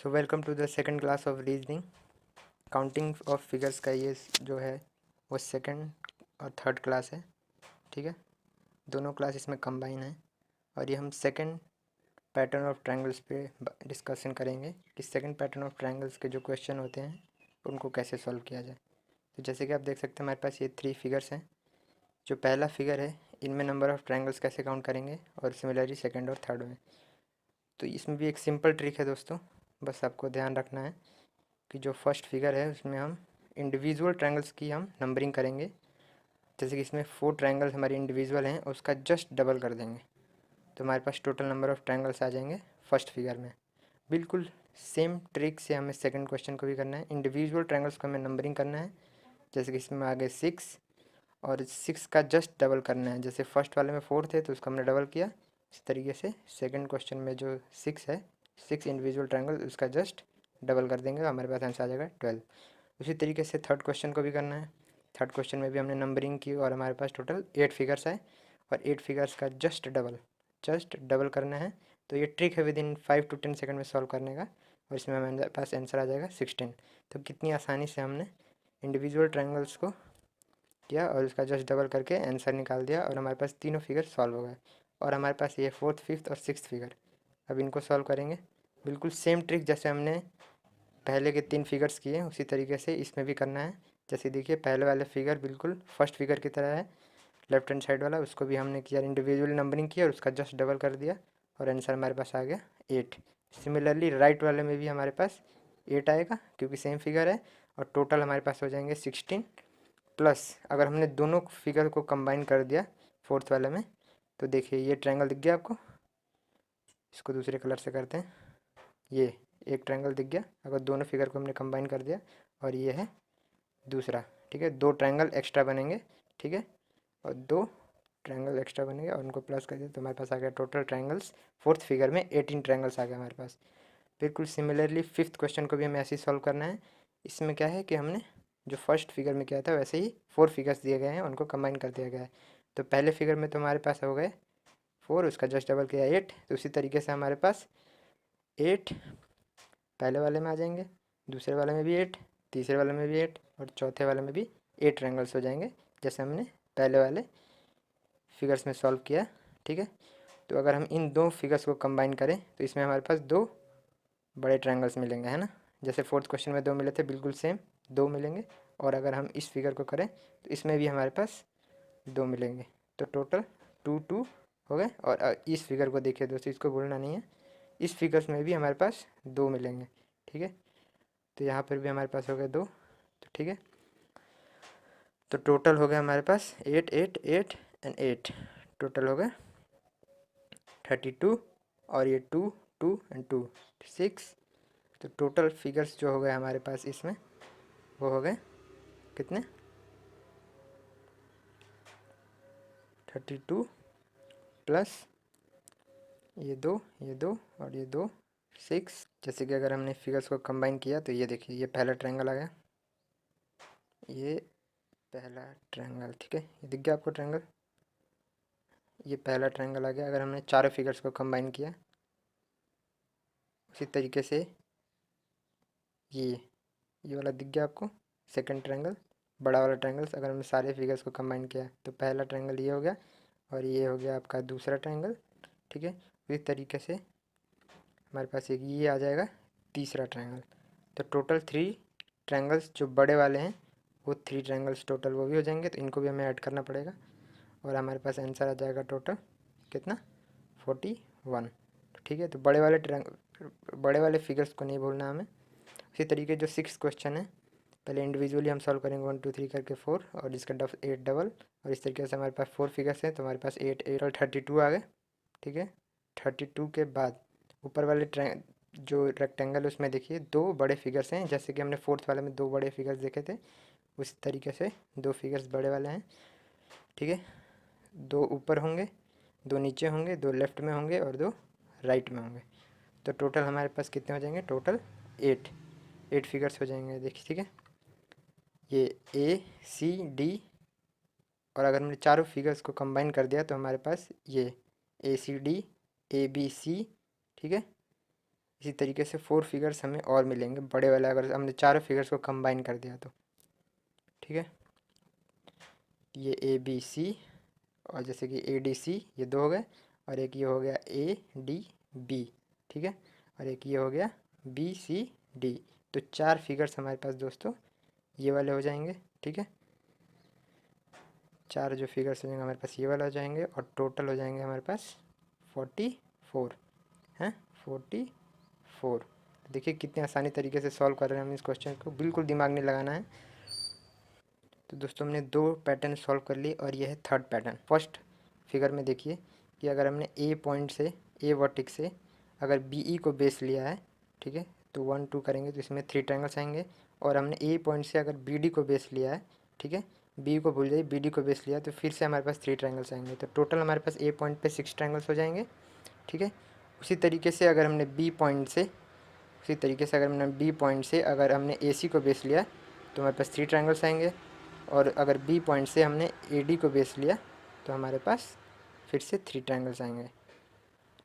So welcome to the second class of reasoning. Counting of figures का ये जो है वो सेकंड और थर्ड क्लास है। ठीक है, दोनों क्लास इसमें कंबाइन है और ये हम सेकंड पैटर्न ऑफ ट्रायंगल्स पे डिस्कशन करेंगे कि सेकंड पैटर्न ऑफ ट्रायंगल्स के जो क्वेश्चन होते हैं उनको कैसे सॉल्व किया जाए। तो जैसे कि आप देख सकते हैं हमारे पास ये 3 फिगर्स हैं। जो पहला फिगर है इनमें नंबर ऑफ़ ट्रायंगल्स कैसे काउंट करेंगे और सिमिलरली सेकेंड और थर्ड में। तो इसमें भी एक सिंपल ट्रिक है दोस्तों, बस आपको ध्यान रखना है कि जो फर्स्ट फिगर है उसमें हम इंडिविजुअल ट्रायंगल्स की हम नंबरिंग करेंगे। जैसे कि इसमें 4 ट्रायंगल्स हमारे इंडिविजुअल हैं, उसका जस्ट डबल कर देंगे तो हमारे पास टोटल नंबर ऑफ़ ट्रायंगल्स आ जाएंगे फर्स्ट फिगर में। बिल्कुल सेम ट्रिक से हमें सेकंड क्वेश्चन को भी करना है। इंडिविजुअल ट्रायंगल्स को हमें नंबरिंग करना है। जैसे कि इसमें आगे 6 और 6 का जस्ट डबल करना है। जैसे फर्स्ट वाले में 4 थे तो उसका हमने डबल किया, इस तरीके से सेकंड क्वेश्चन में जो 6 है, 6 इंडिविजुअल ट्रायंगल, उसका जस्ट डबल कर देंगे तो हमारे पास आंसर आ जाएगा 12। उसी तरीके से थर्ड क्वेश्चन को भी करना है। थर्ड क्वेश्चन में भी हमने नंबरिंग की और हमारे पास टोटल 8 फिगर्स है और 8 फिगर्स का जस्ट डबल करना है। तो ये ट्रिक है विद इन 5 to 10 सेकंड में सॉल्व करने का और इसमें हमारे पास आंसर आ जाएगा 16। तो कितनी आसानी से हमने इंडिविजुअल ट्रायंगल्स को किया और उसका जस्ट डबल करके आंसर निकाल दिया और हमारे पास तीनों फिगर सॉल्व हो गए। और हमारे पास ये फोर्थ, फिफ्थ और सिक्स्थ फिगर, अब इनको सॉल्व करेंगे। बिल्कुल सेम ट्रिक जैसे हमने पहले के 3 फिगर्स किए उसी तरीके से इसमें भी करना है। जैसे देखिए पहले वाले फिगर बिल्कुल फर्स्ट फिगर की तरह है, लेफ्ट हैंड साइड वाला, उसको भी हमने किया इंडिविजुअल नंबरिंग किया और उसका जस्ट डबल कर दिया और आंसर हमारे पास आ गया 8। सिमिलरली राइट वाले में भी हमारे पास 8 आएगा क्योंकि सेम फिगर है और टोटल हमारे पास हो जाएंगे 16 प्लस अगर हमने दोनों फिगर को कंबाइन कर दिया फोर्थ वाले में तो देखिए ये ट्रायंगल दिख गया आपको। इसको दूसरे कलर से करते हैं। ये एक ट्रायंगल दिख गया अगर दोनों फिगर को हमने कंबाइन कर दिया और ये है दूसरा। ठीक है, 2 ट्रायंगल एक्स्ट्रा बनेंगे। ठीक है, और 2 ट्रायंगल एक्स्ट्रा बनेंगे और उनको प्लस कर दिया तो हमारे पास आ गया टोटल ट्रायंगल्स फोर्थ फिगर में 18 ट्रायंगल्स आ गए हमारे पास। बिल्कुल सिमिलरली फिफ्थ क्वेश्चन को भी हमें ऐसे ही सॉल्व करना है। इसमें क्या है कि हमने जो फर्स्ट फिगर में किया था वैसे ही 4 फिगर्स दिए गए हैं, उनको कंबाइन कर दिया गया है। तो पहले फिगर में तो हमारे पास हो गए 4, उसका जस्ट डबल किया 8। तो उसी तरीके से हमारे पास 8 पहले वाले में आ जाएंगे, दूसरे वाले में भी 8, तीसरे वाले में भी 8 और चौथे वाले में भी 8 ट्रायंगल्स हो जाएंगे जैसे हमने पहले वाले फिगर्स में सॉल्व किया। ठीक है, तो अगर हम इन 2 फिगर्स को कंबाइन करें तो इसमें हमारे पास 2 बड़े ट्रायंगल्स मिलेंगे, है ना। जैसे फोर्थ क्वेश्चन में 2 मिले थे बिल्कुल सेम 2 मिलेंगे और अगर हम इस फिगर को करें तो इसमें भी हमारे पास 2 मिलेंगे। तो टोटल 2 2 हो गए। और इस फिगर को देखिए दोस्तों, इसको भूलना नहीं है, इस फिगर्स में भी हमारे पास 2 मिलेंगे। ठीक है, तो यहाँ पर भी हमारे पास हो गए 2। तो ठीक है, तो टोटल हो गया हमारे पास 8 8 8 एंड 8, टोटल हो गए 32 और ये 2 2 एंड 2 6। तो टोटल फिगर्स जो हो गए हमारे पास इसमें वो हो गए कितने 32 प्लस ये 2 और ये 2 6। जैसे कि अगर हमने फिगर्स को कंबाइन किया तो ये देखिए ये पहला ट्रायंगल आ गया, ये पहला ट्रायंगल। ठीक है, ये दिख गया आपको ट्रायंगल, ये पहला ट्रायंगल आ गया। अगर हमने चारों फिगर्स को कंबाइन किया उसी तरीके से ये वाला दिख गया आपको सेकंड ट्रायंगल, बड़ा वाला ट्रायंगल। अगर हमने सारे फिगर्स को कंबाइन किया तो पहला ट्रायंगल ये हो गया और ये हो गया आपका दूसरा ट्रायंगल। ठीक है, इस तरीके से हमारे पास एक ये आ जाएगा तीसरा ट्रायंगल। तो टोटल 3 ट्रायंगल्स जो बड़े वाले हैं वो 3 ट्रायंगल्स टोटल वो भी हो जाएंगे, तो इनको भी हमें ऐड करना पड़ेगा और हमारे पास आंसर आ जाएगा टोटल कितना 41। ठीक है, तो बड़े वाले फिगर्स को नहीं भूलना हमें। इसी तरीके जो 6 क्वेश्चन है पहले इंडिविजुअली हम सॉल्व करेंगे 1 2 3 करके 4 और इसका 8 डबल और इस तरीके से हमारे पास 4 फिगर्स हैं तो हमारे पास 8 8 और 32 आ गए। ठीक है, 32 के बाद ऊपर वाले जो रेक्टेंगल उसमें देखिए 2 बड़े फिगर्स हैं, जैसे कि हमने फोर्थ वाले में 2 बड़े फिगर्स देखे थे उस तरीके से 2 फिगर्स बड़े वाले हैं। ठीक है, 2 ऊपर होंगे, 2 नीचे होंगे, 2 लेफ्ट में होंगे और 2 राइट में होंगे। तो टोटल हमारे पास कितने हो जाएंगे, टोटल 8 फिगर्स हो जाएंगे। देखिए ठीक है, ये ए सी डी और अगर हमने चारों फिगर्स को कंबाइन कर दिया तो हमारे पास ये ए C D A B C, ठीक है, इसी तरीके से 4 फिगर्स हमें और मिलेंगे बड़े वाले, अगर हमने चारों फिगर्स को कंबाइन कर दिया तो। ठीक है, ये ए बी सी, और जैसे कि ए डी सी ये 2 हो गए, और एक ये हो गया ए डी बी। ठीक है, और एक ये हो गया बी सी डी। तो 4 फिगर्स हमारे पास दोस्तों ये वाले हो जाएंगे। ठीक है, 4 जो फिगर्स हो जाएंगे हमारे पास ये वाले हो जाएंगे, और टोटल हो जाएंगे हमारे पास 44 हैं, 44। देखिए कितने आसानी तरीके से सॉल्व कर रहे हैं हम इस क्वेश्चन को, बिल्कुल दिमाग नहीं लगाना है। तो दोस्तों हमने 2 पैटर्न सॉल्व कर लिए, और ये है थर्ड पैटर्न। फर्स्ट फिगर में देखिए कि अगर हमने ए पॉइंट से, ए वर्टेक्स से अगर बी ई को बेस लिया है, ठीक है, तो 1 2 करेंगे तो इसमें 3 ट्रायंगल्स आएंगे। और हमने ए पॉइंट से अगर बी डी को बेस लिया है, ठीक है, बी को भूल जाइए, बी डी को बेस लिया तो फिर से हमारे पास 3 ट्रायंगल्स आएंगे। तो टोटल हमारे पास ए पॉइंट पे 6 ट्रायंगल्स हो जाएंगे। ठीक है, उसी तरीके से अगर हमने बी पॉइंट से, उसी तरीके से अगर हमने बी पॉइंट से अगर हमने ए सी को बेस लिया तो हमारे पास 3 ट्रायंगल्स आएंगे। और अगर बी पॉइंट से हमने ए डी को बेस लिया तो हमारे पास फिर से 3 ट्रायंगल्स आएंगे।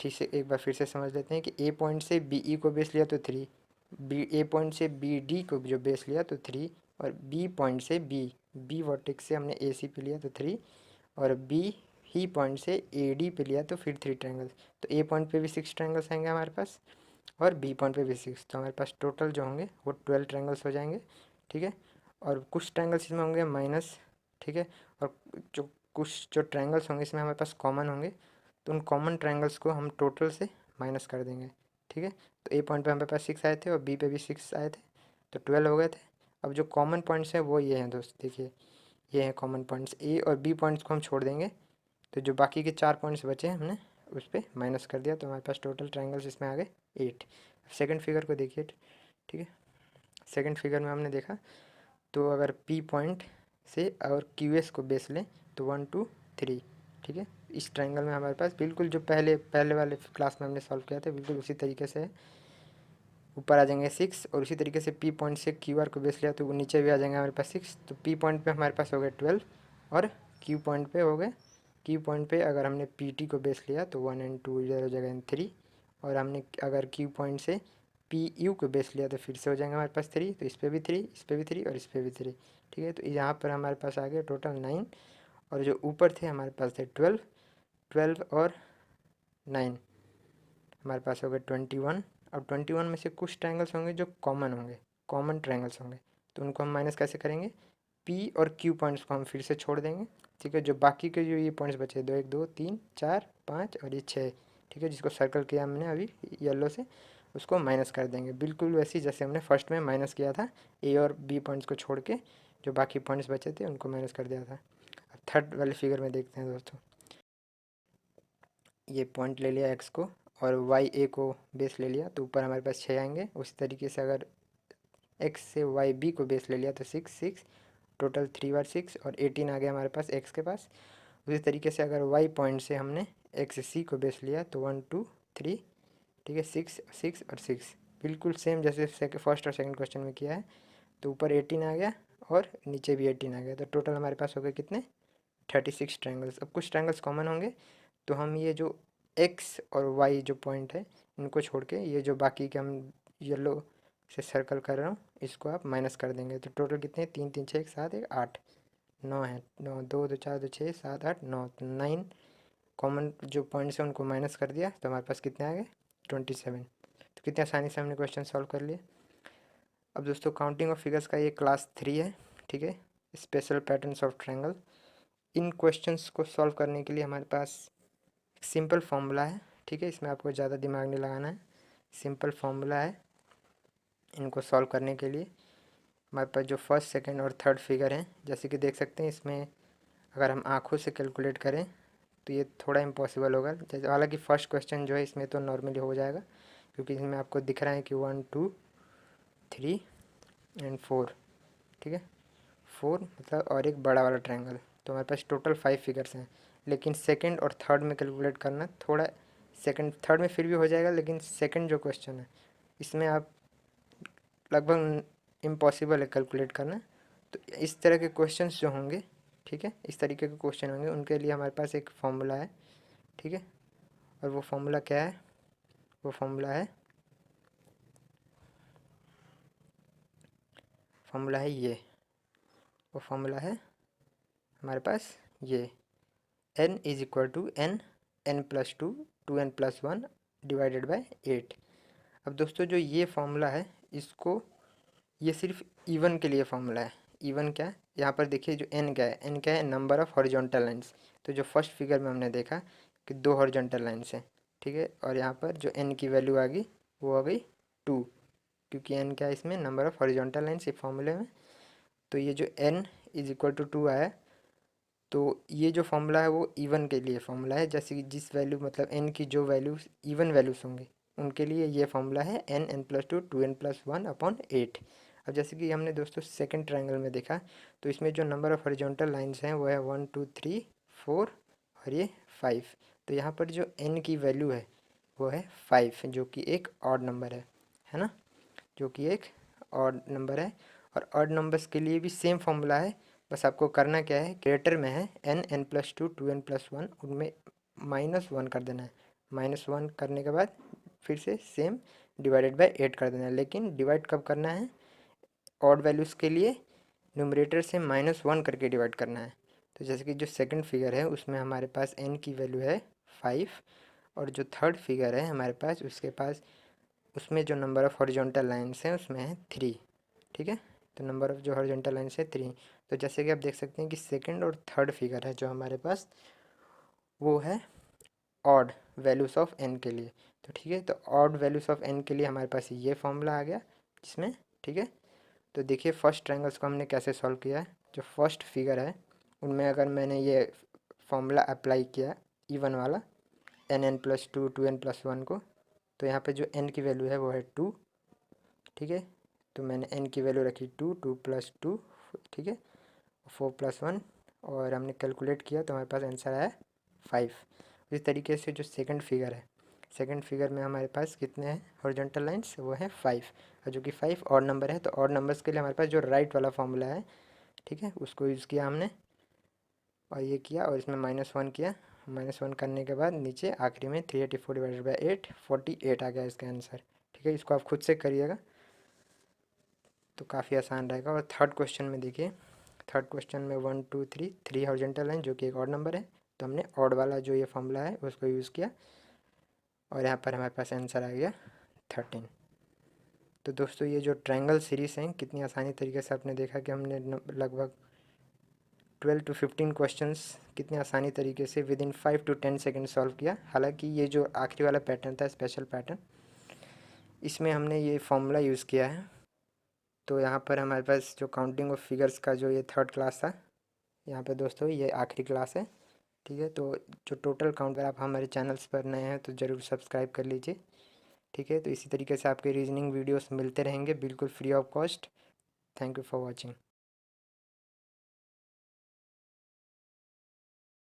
ठीक से एक बार फिर से समझ लेते हैं कि ए पॉइंट से बी ई को बेस लिया तो 3, बी ए पॉइंट से बी डी को जो बेस लिया तो 3, और बी पॉइंट से बी वर्टेक्स से हमने ए सी पे लिया तो 3, और बी ही पॉइंट से ए डी पे लिया तो फिर 3 ट्रायंगल्स। तो ए पॉइंट पे भी 6 ट्रायंगल्स आएंगे हमारे पास, और बी पॉइंट पे भी 6। तो हमारे पास टोटल जो होंगे वो 12 ट्रायंगल्स हो जाएंगे। ठीक है, और कुछ ट्रायंगल्स इसमें होंगे माइनस। ठीक है, और जो कुछ जो ट्रायंगल्स होंगे इसमें हमारे पास कॉमन होंगे, तो उन कॉमन ट्रायंगल्स को हम टोटल से माइनस कर देंगे। ठीक है, तो ए पॉइंट पे हमारे पास 6 आए थे, और बी पे भी 6 आए थे, तो 12 हो गए थे। अब जो कॉमन पॉइंट्स हैं वो ये हैं दोस्त, देखिए ये हैं कॉमन पॉइंट्स। ए और बी पॉइंट्स को हम छोड़ देंगे, तो जो बाकी के 4 पॉइंट्स बचे हमने उस पर माइनस कर दिया, तो हमारे पास टोटल ट्रायंगल्स इसमें आ गए 8। सेकंड फिगर को देखिए। ठीक है, सेकंड फिगर में हमने देखा तो अगर पी पॉइंट से अगर क्यू एस को बेस लें तो 1 2 3। ठीक है, इस ट्रायंगल में हमारे पास बिल्कुल जो पहले पहले वाले क्लास में हमने सॉल्व किया था बिल्कुल उसी तरीके से है। ऊपर आ जाएंगे 6, और उसी तरीके से पी पॉइंट से क्यू आर को बेस लिया तो वो नीचे भी आ जाएंगे हमारे पास 6। तो पी पॉइंट पे हमारे पास हो गए 12, और क्यू पॉइंट पे हो गए, क्यू पॉइंट पे अगर हमने पी टी को बेस लिया तो 1 एंड 2 इधर हो जाएगा एंड 3, और हमने अगर क्यू पॉइंट से पी यू को बेस लिया तो फिर से हो जाएंगे हमारे पास 3। तो इस पर भी 3, इस पर भी 3, और इस पर भी 3। ठीक है, तो यहाँ पर हमारे पास आ गया टोटल 9, और जो ऊपर थे हमारे पास थे 12, 12 और 9 हमारे पास हो गए 21। अब 21 में से कुछ ट्रायंगल्स होंगे जो कॉमन होंगे, कॉमन ट्रायंगल्स होंगे, तो उनको हम माइनस कैसे करेंगे, पी और क्यू पॉइंट्स को हम फिर से छोड़ देंगे। ठीक है, जो बाकी के जो ये पॉइंट्स बचे 2 1 2 3 4 5 और ये 6, ठीक है, जिसको सर्कल किया हमने अभी येलो से, उसको माइनस कर देंगे बिल्कुल वैसे ही जैसे हमने फर्स्ट में माइनस किया था। ए और बी पॉइंट्स को छोड़ के जो बाकी पॉइंट्स बचे थे उनको माइनस कर दिया था। अब थर्ड वाले फिगर में देखते हैं दोस्तों, ये पॉइंट ले लिया एक्स को, और वाई ए को बेस ले लिया तो ऊपर हमारे पास 6 आएंगे। उसी तरीके से अगर एक्स से वाई बी को बेस ले लिया तो 6 6, टोटल 3 बार 6, और 18 आ गया हमारे पास एक्स के पास। उसी तरीके से अगर वाई पॉइंट से हमने एक्स सी को बेस लिया तो 1 2 3, ठीक है, 6 6 और 6, बिल्कुल सेम जैसे फर्स्ट और सेकंड क्वेश्चन में किया है। तो ऊपर 18 आ गया और नीचे भी 18 आ गया, तो टोटल हमारे पास हो गए कितने, 36 ट्रायंगल्स। अब कुछ ट्रायंगल्स कॉमन होंगे, तो हम ये जो एक्स और वाई जो पॉइंट है इनको छोड़ के ये जो बाकी के हम येलो से सर्कल कर रहा हूँ इसको आप माइनस कर देंगे। तो टोटल कितने, 3 3 6 1 7 1 8 9 है, 9 2 2 4 2 6 7 8 9, तो 9 कॉमन जो पॉइंट्स हैं उनको माइनस कर दिया तो हमारे पास कितने आ गए, 27। तो कितने आसानी से हमने क्वेश्चन सॉल्व कर लिए। अब दोस्तों काउंटिंग ऑफ फिगर्स का ये क्लास 3 है। ठीक है, special patterns of triangle. In questions को सॉल्व करने के लिए हमारे पास सिंपल फार्मूला है। ठीक है, इसमें आपको ज़्यादा दिमाग नहीं लगाना है, सिंपल फार्मूला है इनको सॉल्व करने के लिए। हमारे पास जो फर्स्ट सेकंड और थर्ड फिगर हैं जैसे कि देख सकते हैं, इसमें अगर हम आँखों से कैलकुलेट करें तो ये थोड़ा इम्पॉसिबल होगा। जैसे हालांकि फ़र्स्ट क्वेश्चन जो है इसमें तो नॉर्मली हो जाएगा, क्योंकि इसमें आपको दिख रहा है कि 1 2 3 एंड 4। ठीक है, 4 मतलब और एक बड़ा वाला ट्रायंगल, तो हमारे पास टोटल 5 फिगर्स हैं। लेकिन सेकंड और थर्ड में कैलकुलेट करना थोड़ा, सेकंड थर्ड में फिर भी हो जाएगा, लेकिन सेकंड जो क्वेश्चन है इसमें आप लगभग इम्पॉसिबल है कैलकुलेट करना। तो इस तरह के क्वेश्चंस जो होंगे, ठीक है, इस तरीके के क्वेश्चन होंगे उनके लिए हमारे पास एक फार्मूला है। ठीक है, और वो फार्मूला क्या है, वो फार्मूला है फॉर्मूला है ये, वो फॉर्मूला है हमारे पास ये, n is equal to n+2 2n+1 divided by 8। अब दोस्तों जो ये फॉर्मूला है इसको, ये सिर्फ इवन के लिए फॉर्मूला है। इवन क्या है, यहाँ पर देखिए जो n क्या है, n क्या है, नंबर ऑफ हॉरिजॉन्टल लाइंस। तो जो फर्स्ट फिगर में हमने देखा कि 2 हॉरिजॉन्टल लाइंस हैं, ठीक है, और यहाँ पर जो n की वैल्यू आ गई वो आ गई 2, क्योंकि n क्या है इसमें, नंबर ऑफ हॉरिजॉन्टल लाइंस इस फॉर्मूले में। तो ये जो n इज इक्वल टू 2 आया, तो ये जो फॉर्मूला है वो इवन के लिए फॉर्मूला है। जैसे कि जिस वैल्यू मतलब n की जो वैल्यूज इवन वैल्यूज होंगे उनके लिए ये फॉर्मूला है n+2 2n+1/8। अब जैसे कि हमने दोस्तों सेकंड ट्रायंगल में देखा, तो इसमें जो नंबर ऑफ हॉरिजॉन्टल लाइंस हैं वो है 1 2 3 4 और ये 5। तो यहाँ पर जो n की वैल्यू है वो है 5, जो कि एक ऑड नंबर है ना, जो कि एक ऑड नंबर है। और ऑड नंबर्स के लिए भी सेम फॉर्मूला है, बस आपको करना क्या है, ग्रेटर में है n+2 2n+1, उनमें -1 कर देना है। -1 करने के बाद फिर से सेम डिवाइडेड बाय 8 कर देना है, लेकिन डिवाइड कब करना है, ऑड वैल्यूज़ के लिए न्यूमरेटर से -1 करके डिवाइड करना है। तो जैसे कि जो सेकंड फिगर है उसमें हमारे पास n की वैल्यू है 5, और जो थर्ड फिगर है हमारे पास उसके पास, उसमें जो नंबर ऑफ हॉरिजॉन्टल लाइन्स हैं उसमें है 3, ठीक है। तो नंबर ऑफ जो हॉरिजॉन्टल लाइन्स है 3। तो जैसे कि आप देख सकते हैं कि सेकंड और थर्ड फिगर है जो हमारे पास वो है ऑड वैल्यूज़ ऑफ n के लिए। तो ठीक है, तो ऑड वैल्यूज़ ऑफ n के लिए हमारे पास ये फॉर्मूला आ गया जिसमें, ठीक है। तो देखिए फर्स्ट ट्रायंगल्स को हमने कैसे सॉल्व किया है। जो फर्स्ट फिगर है उनमें अगर मैंने ये फॉर्मूला अप्लाई किया इवन वाला, n+2 2n+1 को, तो यहाँ पे जो n की वैल्यू है वो है 2, ठीक है। तो मैंने n की वैल्यू रखी 2, 2 + 2, ठीक है, 4 + 1, और हमने कैलकुलेट किया तो हमारे पास आंसर आया 5। इस तरीके से जो सेकंड फिगर है, सेकंड फिगर में हमारे पास कितने हैं हॉरिजॉन्टल लाइंस, वो है 5, और जो कि 5 ऑड नंबर है। तो ऑड नंबर्स के लिए हमारे पास जो राइट वाला फॉर्मूला है, ठीक है, उसको यूज़ किया हमने, और ये किया और इसमें -1 किया। -1 करने के बाद नीचे आखिरी में 384 डिवाइडेड बाई 8 48 आ गया इसका आंसर, ठीक है। इसको आप खुद से करिएगा तो काफ़ी आसान रहेगा। और थर्ड क्वेश्चन में देखिए, थर्ड क्वेश्चन में 1 2 3 हॉरिजॉन्टल लाइन जो कि एक ऑड नंबर है, तो हमने ऑड वाला जो ये फॉर्मूला है उसको यूज़ किया, और यहाँ पर हमारे पास आंसर आ गया 13। तो दोस्तों ये जो ट्रायंगल सीरीज़ हैं कितनी आसानी तरीके से आपने देखा कि हमने लगभग 12 to 15 क्वेश्चंस कितनी आसानी तरीके से with in 5 to 10 second solve किया। हालांकि ये जो आखिरी वाला पैटर्न था स्पेशल पैटर्न, इसमें हमने ये फॉर्मूला यूज़ किया है। तो यहाँ पर हमारे पास जो काउंटिंग ऑफ फिगर्स का जो ये थर्ड क्लास था, यहाँ पे दोस्तों ये आखिरी क्लास है, ठीक है। तो जो टोटल काउंट, अगर आप हमारे चैनल्स पर नए हैं तो ज़रूर सब्सक्राइब कर लीजिए, ठीक है। तो इसी तरीके से आपके रीजनिंग वीडियोस मिलते रहेंगे बिल्कुल free of cost. Thank you for watching.